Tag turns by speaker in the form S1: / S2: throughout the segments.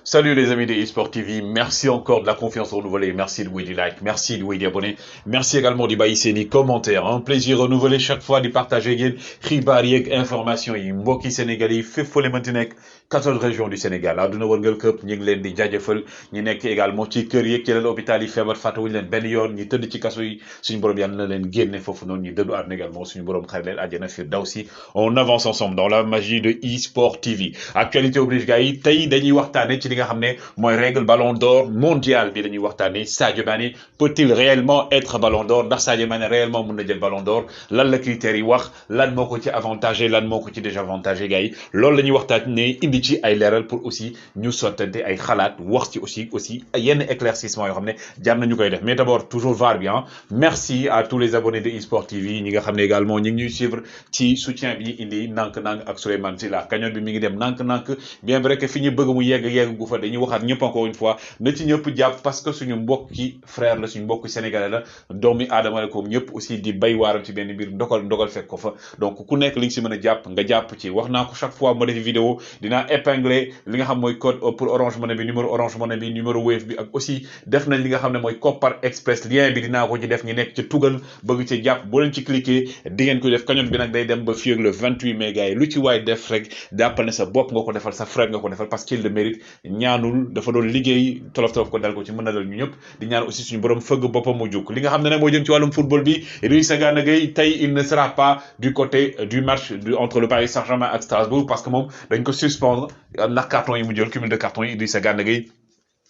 S1: Salut les amis de eSport TV, merci encore de la confiance renouvelée, merci de du like, merci de di abonné, merci également de bàyyi seeni commentaire, un plaisir renouvelé chaque fois de partager ak yéen xibaar yeeg information yi mbokki Sénégal yi fépp foo leen mënti nekk 14 régions du Sénégal àdduna wërngal këpp ñu ngi leen di jaajëfal ñi nekk également ci kër yeeg ci leen hôpital yi feebar fàttewuñu leen benn yoon ñi tëdd ci kaso yi suñu borom yàlla na leen génne foofu noonu ñi dëddu àdduna également suñu borom xare leen àjjana firdawsi. On avance ensemble dans la magie de eSport TV. Actualité oblige gars yi tey dañuy waxtaane ci li nga xam ne mooy règle ballon d'or mondial bi dañuy waxtaane Sadio Mané peut-il réellement être ballon d'or ndax Sadio Mané réellement mën na jël ballon d'or lan la critères yi wax lan moo ko ci avantagé lan moo ko ci désavantagé gars yi loolu la ñuy waxtaane indi ci ay leeral pour aussi ñu sottante ay xalaat wax ci aussi yenn éclaircissement yoo xam ne jar nañu koy def mais d'abord toujours VAR bien merci à tous les abonnés de eSport TV ñi nga xam ne également ñi ngi ñuy suivre ci soutien bi ñu indi nank-nank ak Souleymane Sylla cagnotte bi mi ngi dem nank-nank bien vrai que fi ñu bëgg mu yegg gu fa dañuy waxaat ñëpp encore une fois na ci ñëpp jàpp parce que suñu mbokki frère la suñu mbokki sénégalais la doomi aadama la comme ñëpp aussi di bay waaram ci benn biir ndogal fekk ko fa donc ku nekk li nga si mën a jàpp nga jàpp ci wax naa ko chaque fois ma def vidéo dinaa épingler li nga xam mooy code pour Orange Money bi numéro Orange Money bi numéro Wave bi ak aussi def nañ li nga xam ne mooy Kopar Express lien bi dinaa ko ci def ñi nekk ci tugal bëgg ci jàpp boo leen ci cliquer di ngeen ko def cagnotte bi nag day dem ba fii ak le 28 mai gars yi lu ci waay def rek jàppal ne sa bopp nga ko defal sa frère nga ko defal parce qu'il le mérite ñaanul dafa doon liggéey tolof ko dal ko ci mën na dal ñu ñëpp di ñaan aussi suñu borom fëgg boppam mu juk li nga xam ne nag moo jëm ci wàllum football bi Idrissa Gana Gueye tey il ne sera pas du côté du match entre le Paris Saint-Germain ak Strasbourg parce que moom dañ ko suspendre ndax carton yi mu jël cumul de carton yi Idrissa Gana Gueye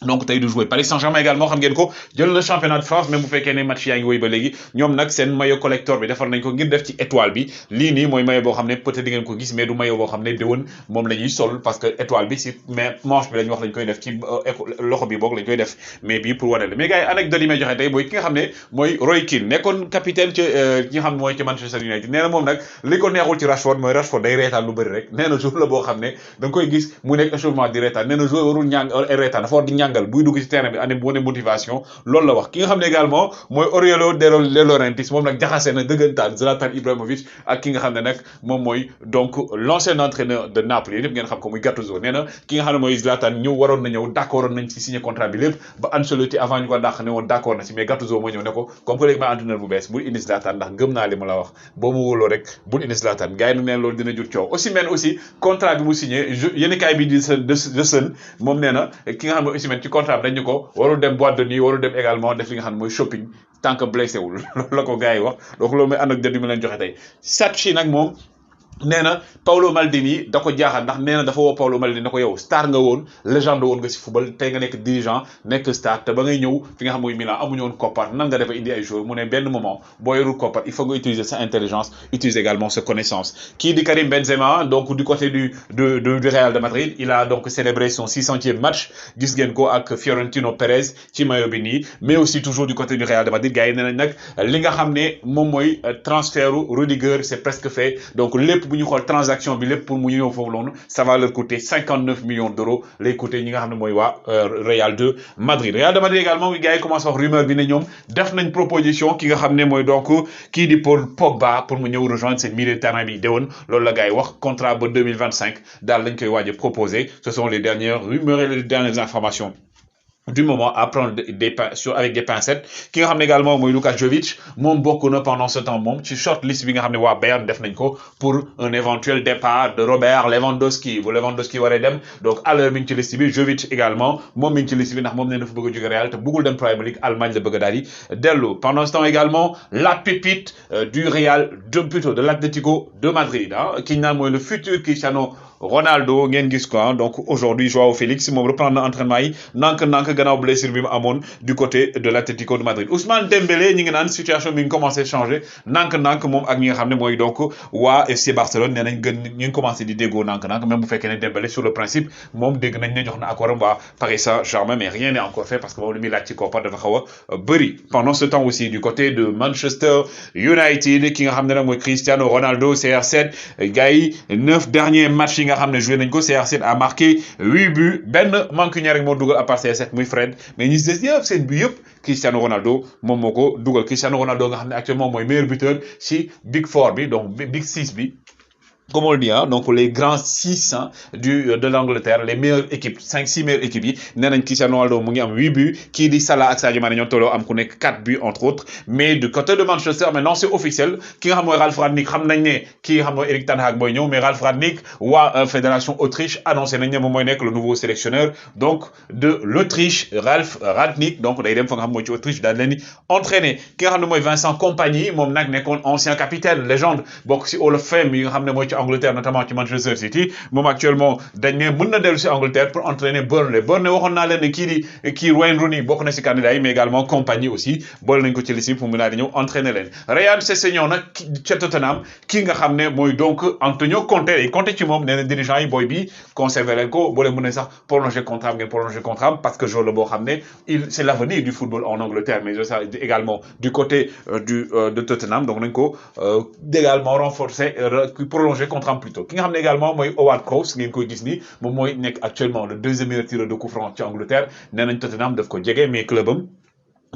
S1: donc tey du jouer Paris Saint-Germain également xam ngeen ko jël na championnat de France même bu fekkee ne match yaa ngi woy ba léegi ñoom nag seen maillot collector bi defar nañ ko ngir def ci étoile bi lii nii mooy maillot boo xam ne peut-être di ngeen ko gis mais du maillot boo xam ne déwén moom la ñuy sol parce que étoile bi si mais manche bi lañ wax lañ koy def ci loxo bi boog lañ koy def mais bii pour wane la mais gars yi anecdote yi may joxe tey mooy ki nga xam ne mooy Roy Keane nekkoon capitaine ci ki nga xam ne mooy ci Manchester United nee na moom nag li ko neexul ci Rashford mooy Rashford day reetaan lu bëri rek nee na jour la boo xam ne da nga koy gis mu nekk échauffement di reetaan nee na joueur warul ñàng reetaan dafa war di ñàngal buy dugg ci terrain bi ane wane motivation loolu la wax ki nga xam ne également mooy Oriolo De Laurentiis moom nag jaxase na dëggantaan Zlatan Ibrahimovic ak ki nga xam ne nag moom mooy donc l'ancien entraîneur de Naples yëpp ngeen xam ko muy Gattuso nee na ki nga xam ne mooy Zlatan waroon na ñëw d'accord nañ ci signer contrat bi lépp ba Ancelotti avant ñu ko dàq ne woon d'accord na ci mais Gattuso moo ñëw ne ko comme que léegi may entraîneur bu bees bul indi Zlatan ndax gëm naa li ma la wax boo ma wóoloo rek bul indi Zlatan gars yi nag neen loolu dina jur coow Osimhen aussi contrat bi mu signé yéeni kaay bi di de Sun moom nee na ki nga xam ne Osimhen ci contrat bi dañ ñu ko warul dem boîte de nuit warul dem également def li nga xam ne mooy shopping tant que blessé wul loolu la ko gars yi wax donc loolu mooy anecdote bi ma leen joxe tey Satchi nag moom nee na Paolo Maldini da ko jaaxal ndax nee na dafa woo Paolo Maldini ne ko yow star nga woon légende woon nga si football tey nga nekk dirigeant nekk star te ba ngay ñëw fi nga xam mooy Milan amuñu woon koppar nan nga defa indi ay joueurs mu ne benn moment boo yorul koppar il faut nga utiliser sa intelligence utiliser également sa connaissance kii di Karim Benzema donc du côté du Real de Madrid il a donc célébré son 600e match gis ngeen ko ak Fiorentino Perez ci maillot bi nii mais aussi toujours du côté du Real de Madrid gars yi nee nañ nag li nga xam ne moom mooy transfert Rudiger c'est presque fait donc lépp bu ñu xool transaction bi lépp pour mu ñëw foofu noonu ça va leur coûter 59 millions d'euros lay coûter ñi nga xam ne mooy waa Real de Madrid également gars yi commencé wax rumeur bi ne ñoom def nañ proposition ki nga xam ne mooy donc kii di Paul Pogba pour mu ñëw rejoindre seen milieu de terrain bi déwoon loolu la gars yi wax contrat ba 2025 daal lañ koy waaj a proposer ce sont les dernières rumeurs et les dernières informations du moment à prendre avec des pincettes ki nga xam ne également mooy Luka Jovic moom bokk na pendant ce temps moom ci short list bi nga xam ne waa Bayern def nañ ko pour un éventuel départ de Robert Lewandowski bu Lewandowski waree dem donc à l'heure mi ngi ci liste bi Jovic également moom mi ngi ci liste bi ndax moom nee dafa bëgg a jóge Real te bëggul dem Premier League Allemagne la bëgg a daal di dellu pendant ce temps également la pépite du Real plutôt de l'Atlético de Madrid ki ñu naan mooy le futur Cristiano Ronaldo ngeen gis ko donc aujourd'hui Joao Félix moom reprendre na entraînement yi nank gannaaw blessure bi mu amoon du côté de l'Atlético de Madrid Ousmane Dembélé ñi ngi naan situation bi ngi commencé changer nank moom ak ñi nga xam ne mooy donc waa FC Barcelone nee nañ ñu ngi commencé di déggoo nank même bu fekkee ne Dembélé sur le principe moom dégg nañ ne jox na accord am waa Paris Saint-Germain mais rien n'est encore fait parce que moom li muy laaj ci koppar dafa xaw a bëri pendant ce temps aussi du côté de Manchester United ki nga xam ne nag mooy Cristiano Ronaldo CR7 gars yi 9 derniers matchs nga xam ne joué nañ ko CR7 a marqué 8 buts benn mancunien rek moo dugal à part CR7 muy Fred mais ñi des yëpp seen but yëpp Cristiano Ronaldo moom moo ko dugal Cristiano Ronaldo nga xam ne actuellement mooy meilleur buteur ci Big Four bi donc Big Six bi comme on le dit, hein, donc les grands 6 hein, de l'Angleterre, les meilleures équipes, 5-6 meilleures équipes yi, nenañ Cristiano Ronaldo mu ngi am 8 buts, qui dit Salah ak Sadio Mané ñoo tolloo am ku nekk 4 buts entre autres, mais du côté de Manchester, maintenant c'est officiel, ki nga xam mooy Ralf Rangnick xam nañ ne ki nga xam mooy Erik ten Hag mooy ñëw, mais Ralf Rangnick waa fédération Autriche annoncé nañ ne moom mooy nekk le nouveau sélectionneur donc de l'Autriche, Ralf Rangnick, donc day dem fa nga xam mooy ci Autriche daal leen di entraîner. Ki nga xam ne mooy Vincent Kompany moom nag nekkoon ancien capitaine légende bokk ci Hall of Fame yi nga xam ne mooy ci Angleterre, notamment ci Manchester City, moom actuellement dañ ne mën na dellu si Angleterre pour entraîner Burnley. Burnley waxoon naa leen ne kii Wayne Rooney bokk na si candidat yi, mais également Kompany aussi boole nañ ko ci liste pour mu daal di ñëw entraîner leen. Ryan Sessegnon nag ca Tottenham kii nga xam ne mooy donc Antonio Conte yi Conte ci moom nee na dirigeant yi booy bi conserver leen ko boole mën nañ sax prolonger contrat ngeen prolonger contrat parce que joueur la boo xam ne c'est l'avenir du football en Angleterre, mais également du côté de Tottenham, donc nañ ko également renforcer prolonger contrat plutôt. Ki nga xam ne également mooy Howard Prowse ngeen koy gis ni moom mooy nekk actuellement le deuxième meilleur tireur de coup franc ci Angleterre, nee nañ Tottenham daf ko jege mais clubam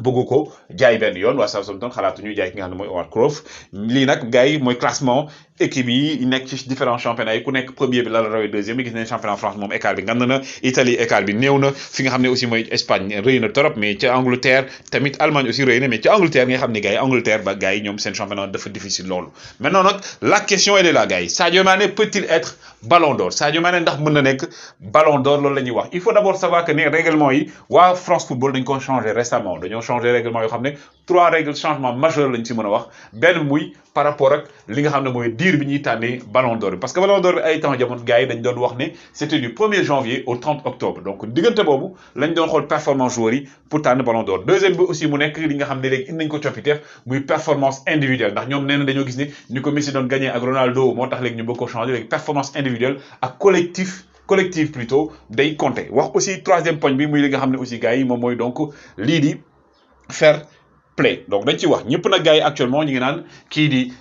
S1: bëggu ko jaay benn yoon waa Southampton xalaatuñu jaay ki nga xam ne mooy Howard Prowse. Lii nag gars yi mooy classement équipe yi nekk ci différents championnats yi ku nekk premier bi la rawee deuxième bi gis nañ championnat France moom écart bi ngand na, Italie écart bi néew na, fi nga xam ne aussi mooy Espagne rëy na trop, mais ci Angleterre tamit Allemagne aussi rëy na, mais ci Angleterre nga xam ne gars yi Angleterre ba gars yi ñoom seen championnat dafa difficile loolu. Maintenant nag la question elle est là gars yi, Sadio Mané peut-il être Ballon d'Or? Sadio Mané ndax mën na nekk Ballon d'Or, loolu la ñuy wax. Il faut d'abord savoir que ne règlement yi waa France Football dañ ko changé récemment, dañoo changé règlement yoo xam ne 3 règles changement majeur lañ ci mën a wax. Benn muy par rapport ak li nga xam ne mooy diir bi ñuy tànnee Ballon d'Or, parce que Ballon d'Or bi ay temps jamono gars yi dañ doon wax ne c'était du 1er janvier au 30 octobre, donc diggante boobu lañ doon xool performance joueurs yi pour tànn Ballon d'Or. Deuxième bi aussi mu nekk li nga xam ne léegi indi nañ ko coppiteef muy performance individuelle, ndax ñoom nee na dañoo gis ne ni ko Messi doon gagné ak Ronaldo moo tax léegi ñu bëgg ko changer, léegi performance individuelle ak collectif plutôt day compter. Wax aussi troisième point bi muy li nga xam ne aussi gars yi moom mooy donc lii di fair play, donc dañ ci wax ñëpp nag gars yi actuellement ñu ngi naan kii di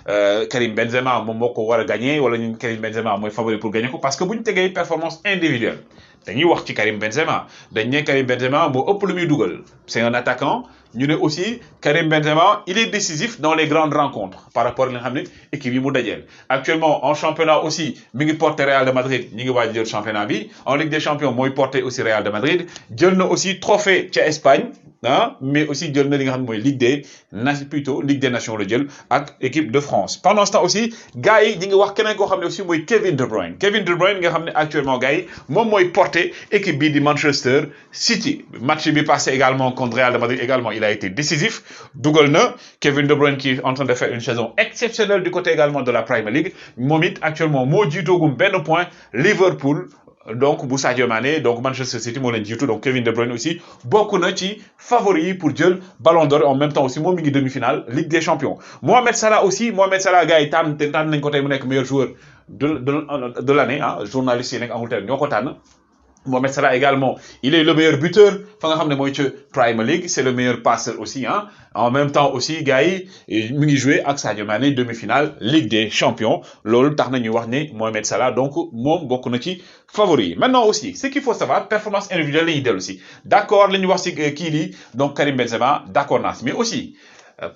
S1: Karim Benzema moom moo ko war a gagné wala ñu Karim Benzema mooy favori pour gagner ko, parce que bu ñu tegee performance individuelle dañuy wax ci Karim Benzema, dañ ne Karim Benzema moo ëpp lu muy dugal, c'est un attaquant. ñu ne aussi Karim Benzema il est décisif dans les grandes rencontres par rapport ak li nga xam ne équipe yi mu dajeel. Actuellement en championnat aussi mi ngi porter Real de Madrid, ñi ngi waaj jël championnat bi, en Ligue des Champions mooy porter aussi Real de Madrid, jël na aussi trophée ca Espagne ah, mais aussi jël na li nga xam ne mooy Ligue des Nations la jël ak équipe de France. Pendant ce temps aussi gars yi ñi ngi wax keneen koo xam ne aussi mooy Kevin De Bruyne nga xam ne actuellement gars yi moom mooy porter équipe bi di Manchester City. Match bi passé également contre Real de Madrid également il a été décisif, dugal na. Kevin De Bruyne qui est en train de faire une saison exceptionnelle du côté également de la Premier League, moom it actuellement moo jiitoogum benn point Liverpool donc bu Sadio Mané, donc Manchester City moo leen jiitu, donc Kevin De Bruyne aussi bokk na ci favori yi pour jël Ballon d'Or. En même temps aussi moom mi ngi demi-finale Ligue des Champions. Mohamed Salah gars yi tànn nañ ko tey mu nekk meilleur joueur de l'année ah, journaliste yi nekk Angleterre ñoo ko tànn. Mohamed Salah également il est le meilleur buteur fa nga xam ne mooy ca Premier League, c'est le meilleur passeur aussi hein. En même temps aussi gars yi mi ngi joué ak Sadio Mané demi-finale Ligue des Champions, loolu tax na ñuy wax ne Mohamed Salah donc moom bokk na ci favori. Maintenant aussi ce qu'il faut savoir, performance individuelle la ñuy dellu si, d'accord la ñuy wax si kii di donc Karim Benzema, d'accord naa si, mais aussi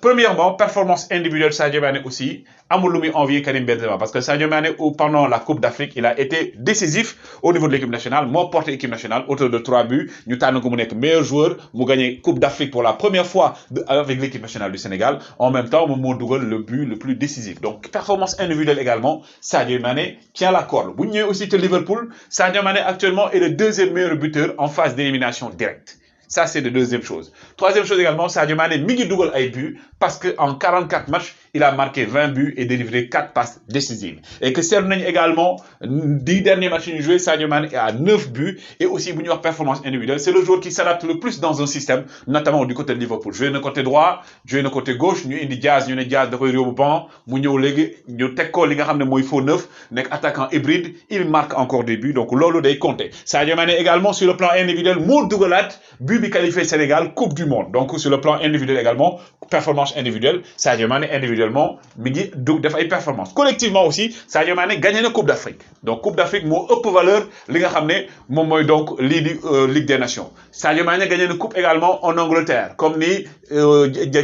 S1: premièrement performance individuelle Sadio Mané aussi amul lu muy envier Karim Benzema, parce que Sadio Mané pendant la Coupe d'Afrique il a été décisif au niveau de l'équipe nationale, moo porté équipe nationale auteur de 3 buts, ñu tànn ko mu nekk meilleur joueur, mu gagné Coupe d'Afrique pour la première fois avec l'équipe nationale du Sénégal. En même temps moom moo dugal le but le plus décisif, donc performance individuelle également Sadio Mané tient la corde. Bu ñu ñëwee aussi te Liverpool, Sadio Mané actuellement est le deuxième meilleur buteur en phase d'élimination directe. Ça, c'est la deuxième chose. Troisième chose également, Sadio Mané mi ngi dugal ay buts parce que en 44 matchs, il a marqué 20 buts et délivré 4 passes décisives. Et que seetlu nañ également 10 derniers matchs yu ñu joué, Sadio Mané est à 9 buts. Et aussi bu ñuy wax performance individuelle, c'est le joueur qui s'adapte le plus dans un système, notamment du côté de Liverpool. Joué na côté droit, joué na côté gauche, ñu indi Diaz, ñu ne Diaz da koy yóbbu banc, mu ñëw léegi ñu teg ko li nga xam ne mooy faux neuf, nekk attaquant hybride, il marque encore des buts, donc loolu day compter. Sadio Mané également sur le plan individuel moo dugalaat but bi qualifié Sénégal Coupe du Monde, donc sur le plan individuel également performance individuelle Sadio Mané individuellement mi ngi def ay performance collectivement aussi Sadio Mané gagné na Coupe d'Afrique donc Coupe d'Afrique moo ëpp valeur li nga xam ne moom mooy donc lii di Ligue des Nations Sadio Mané gagné na coupe également en Angleterre comme ni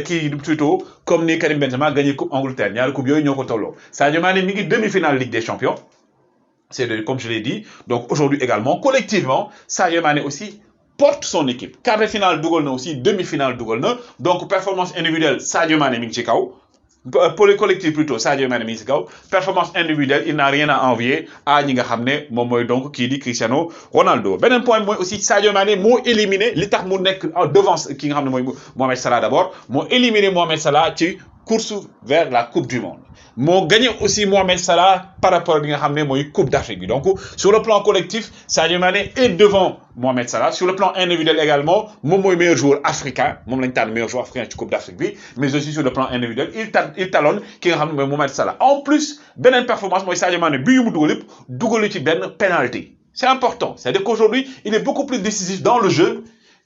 S1: kii plutôt comme ni Karim Benzema gagné coupe Angleterre ñaari coupe yooyu ñoo ko tolloo Sadio Mané mi ngi demi-finale Ligue des Champions comme je l'ai dit donc aujourd'hui également collectivement Sadio Mané aussi porte son équipe quart de finale dugal na aussi demi-finale dugal na donc performance individuelle Sadio Mané mi ngi ci kaw pour le collectif plutôt Sadio Mané mi ngi ci kaw performance individuelle il n'a rien à envier à ñi nga xam ne moom mooy donc kii di Cristiano Ronaldo beneen point mooy aussi Sadio Mané moo éliminé li tax mu nekk devant ki nga xam ne mooy Mohamed Salah d'abord moo éliminé Mohamed Salah ci course vers la Coupe du Monde moo gagné aussi Mohamed Salah par rapport li nga xam ne mooy Coupe d'Afrique bi donc sur le plan collectif Sadio Mané est devant Mohamed Salah sur le plan individuel également moom mooy meilleur joueur africain moom lañu tànn meilleur joueur africain ci Coupe d'Afrique bi mais aussi sur le plan individuel il talonne ki nga xam ne mooy Mohamed Salah en plus beneen performance mooy Sadio Mané bi yu mu dugal yëpp dugalu ci benn penalty c'est important c'est-à-dire qu'aujourd'hui il est beaucoup plus décisif dans le jeu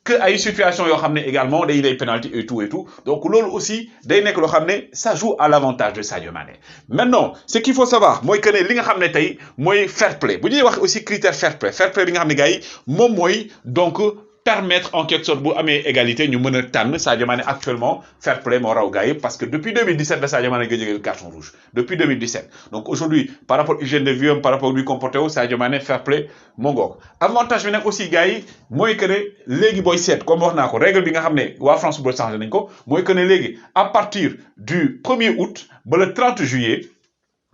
S1: que ay situation yoo xam ne également day penalty et tout donc loolu aussi day nekk loo xam ne ça joue à l'avantage de Sadio Mané maintenant ce qu'il faut savoir mooy que ne li nga xam ne tey mooy fair play bu ñuy wax aussi critère fair play bi nga xam ne gars yi moom mooy donc permettre en quelque sorte bu amee égalité ñu mën a tànn Sadio Mané actuellement fair play moo raw gars yi parce que depuis 2017 la Sadio Mané nga jógee carton rouge depuis 2017 donc aujourd'hui par rapport hygiène de vie par rapport lui comporté wu Sadio Mané fair play moo ngoog avantage bi nag aussi gars yi mooy que ne léegi booy seet comme wax naa ko règle bi nga xam ne waa France Football changé nañ ko mooy que ne léegi à partir du 1er août ba le 30 juillet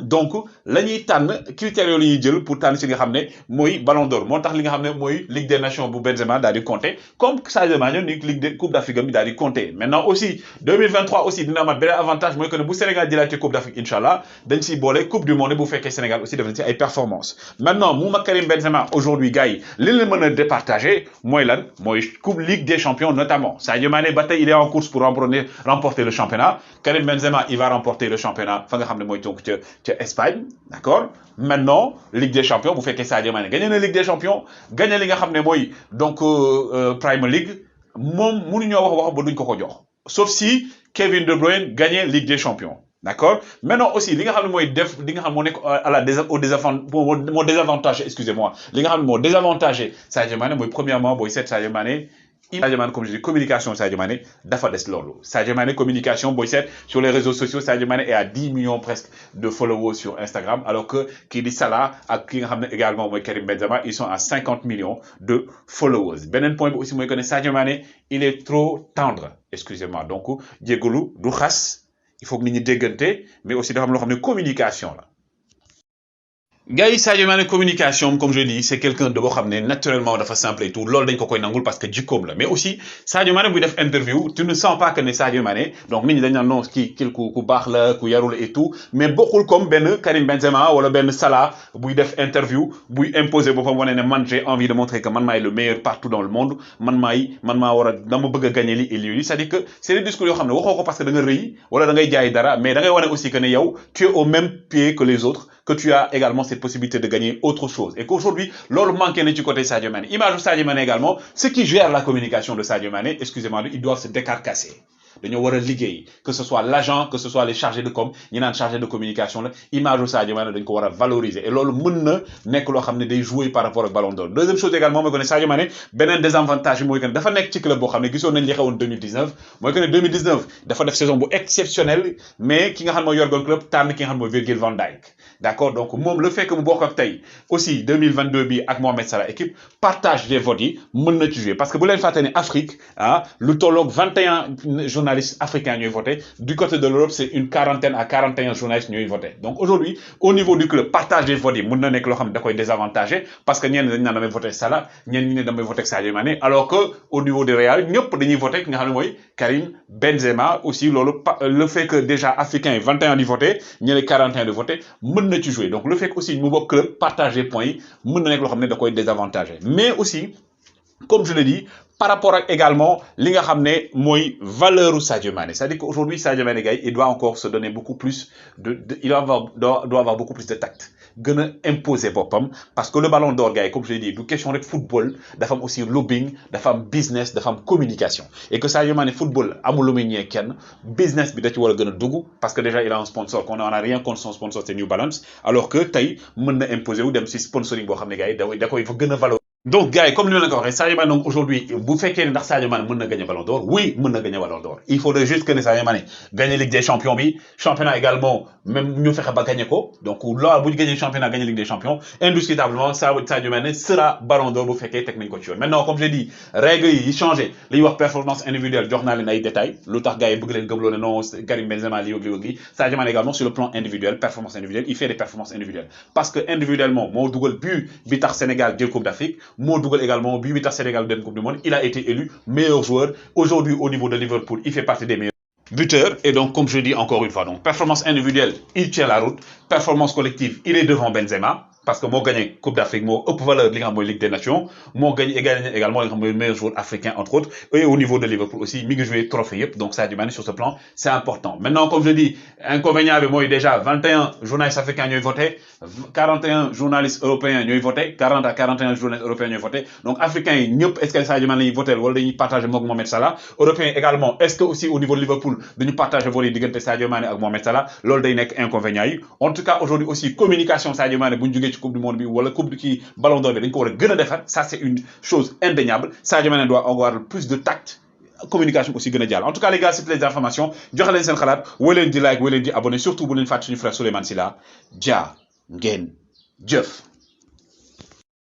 S1: donc la ñuy tànn critères yooyu la ñuy jël pour tànn si nga xam ne mooy Ballon d'Or moo tax li nga xam ne mooy Ligue des Nations bu Benzema daal di compter comme Sadio Mané ni Ligue des Coupe d'Afrique bi daal di compter maintenant aussi 2023 aussi dina amaat beneen avantage mooy que ne bu Sénégal jëlaatee Coupe d'Afrique inchallah dañ siy boole Coupe du Monde bu fekkee Sénégal aussi def na ci ay performances maintenant mu Karim Benzema aujourd'hui gars yi li leen mën a départager mooy lan mooy Coupe Ligue des Champions notamment Sadio Mané ba tey il est en course pour remporter le championnat Karim Benzema il va remporter le championnat fa nga xam ne mooy donc ca Espagne d'accord maintenant Ligue des Champions bu fekkee Sadio Mané gagné na Ligue des Champions gagné li nga xam ne mooy donc Premier League moom mënuñoo wax ba duñ ko jox sauf si Kevin De Bruyne gagné Ligue des Champions d'accord maintenant aussi li nga xam ne mooy def li nga xam moo nekk moo désavantagé excusez-moi li nga xam ne moo désavantagé Sadio Mané mooy premièrement booy seet Sadio Mané comme je dis communication Sadio Mané dafa des loolu Sadio Mané communication booy seet sur les réseaux sociaux Sadio Mané est à 10 millions presque de followers sur Instagram alors que kii di Salah ak ki nga xam ne également mooy Karim Benzema ils sont à 50 millions de followers beneen point bi aussi mooy que ne Sadio Mané il est trop tendre excusez-moi donc jégalu du xas il faut que nit ñi déggante mais aussi dafa am loo xam ne communication la. gars yi Sadio Mané communication comme je dis c'est quelqu'un de boo xam ne naturellement dafa simple et tout loolu dañ ko koy nangul parce que jikkoom la mais aussi Sadio Mané buy def interview tu ne sens pas que ne Sadio Mané donc nit ñi dañ naan non kii ku baax la ku yarul et tout mais bokkul comme benn Karim Benzema wala benn Salah buy def interview buy imposer boppam wane ne man j'ai envie de montrer que man maay le meilleur partout dans le monde man maa war a dama bëgg a gagner li et lii c'est-à-dire que c'est des discours yoo xam ne waxoo ko parce que da nga rëy wala da ngay jaay dara mais da ngay wane aussi que ne yow tu es au même pied que les autres que tu as également cette possibilité de gagner autre chose et qu'aujourd'hui loolu manqué na ci côté Sadio Mané image de Sadio Mané également ceux qui gèrent la communication de Sadio Mané excusez-moi ils doivent se décarcasser dañoo war a liggéey que ce soit l'agent que ce soit les chargés de com ñi naan chargé de communication la image de Sadio Mané dañ ko war a valoriser et loolu mën na nekk loo xam ne day jouer par rapport ak Ballon d'Or deuxième chose également mooy que ne Sadio Mané beneen désavantage bi mooy que ne dafa nekk ci club boo xam ne gisoon nañ li xewoon 2019 mooy que ne 2019 dafa def saison bu exceptionnelle mais ki nga xam ne mooy yorgoon club tànn ki nga xam ne mooy Virgil van Dijk d'accord donc moom le fait que mu bokk ak tey aussi 2022 bi ak Mohamed Salah équipe partage des votes yi mën na ci jouer parce que bu leen fàtte ne Afrique lu tolloog 21 journalistes africains ñooy voté du côté de l'Europe c'est une quarantaine à 41 journalistes ñooy voté donc aujourd'hui au niveau du club partage des votes yi mën na nekk loo xam ne da koy désavantagé parce que ñenn dañ naan damay voté Salah ñenn ñi ne damay voté Sadio Mané alors que au niveau du Real ñëpp dañuy voté ki nga xam ne mooy Karim Benzema aussi loolu le fait que déjà africains yi 21 di voté ñeneen 41 di voté mën na ci jouer donc le fait que aussi mu bokk club partager points yi mën na nekk loo xam ne da koy désavantagé mais aussi comme je l'ai dit par rapport ak également li nga xam ne mooy valeur u Sadio Mané c'est-à-dire qu'aujourd'hui Sadio Mané gars il doit encore se donner beaucoup plus doit avoir beaucoup plus de tact gën imposer boppam parce que le ballon d'or gars comme je l'ai dit du question rek football dafa am aussi lobbying dafa am business dafa am communication et que Sadio Mané football amul lu muy ñee kenn business bi da ci war a gën a dugg parce que déjà il a un sponsor qu'on a rien contre son sponsor c'est New Balance alors que tey mën na imposer wu dem si sponsoring boo xam ne gars yi da koy fa gën a valoriser. Donc, gars, comme nous l'avons dit, Sadio Mané aujourd'hui, vous faites qu'il y a Sadio Mané peut gagner Ballon d'Or. Oui, peut gagner Ballon d'Or. Il faudrait juste que Sadio Mané gagne Ligue des Champions, championnat également, même nous faire pas gagner quoi. Donc là, vous gagnez le championnat, gagner Ligue des Champions, indiscutablement, Sadio Mané sera Ballon d'Or. Vous faites qu'il technique coach. Maintenant, comme j'ai dit, règles ils changent. Les performance individuelle, journal et détails. L'autre gars, il bouge comme le nom, Karim Benzema, Liogi. Sadio Mané également sur le plan individuel, performance individuelle, il fait des performances individuelles. Parce que individuellement, mon double but, Bitar Sénégal, Dieu Coupe d'Afrique, mon double également. But Sénégal de Coupe du Monde, il a été élu meilleur joueur. Aujourd'hui, au niveau de Liverpool, il fait partie des meilleurs buteurs. Et donc, comme je dis encore une fois, donc performance individuelle, il tient la route. Performance collective, il est devant Benzema. Parce que moi, gagné Coupe d'Afrique, moi, haute valeur de Ligue des Nations. Moi, gagné également le meilleur joueur africain, entre autres. Et au niveau de Liverpool aussi, il a joué trophée. Donc, ça a du mal sur ce plan. C'est important. Maintenant, comme je dis, inconvénient avec moi, déjà, 21 journalistes africains ont voté. 41 journalistes européens ont voté. 40 à 41 journalistes européens ont voté. Donc, africains, est-ce que ça a du mal à voter? Ou ils partagent avec Mohamed Salah. Européens également. Est-ce que aussi au niveau de Liverpool, ils partagent voler digante Sadio Mané avec Mohamed Salah? Lol day nek inconvénient. En tout cas, aujourd'hui aussi, communication Sadio Mané, Coupe du monde bi wala coupe qui ballon d'or bi dañ ko wara gëna défar ça c'est une chose indéniable Sadio Mané doit avoir plus de tact communication aussi gëna dial en tout cas les gars c'est les informations joxe leen sen xalaat woy leen di like woy leen di abonner surtout bu leen fatte suñu frère Souleymane Sylla ja ngeen jëf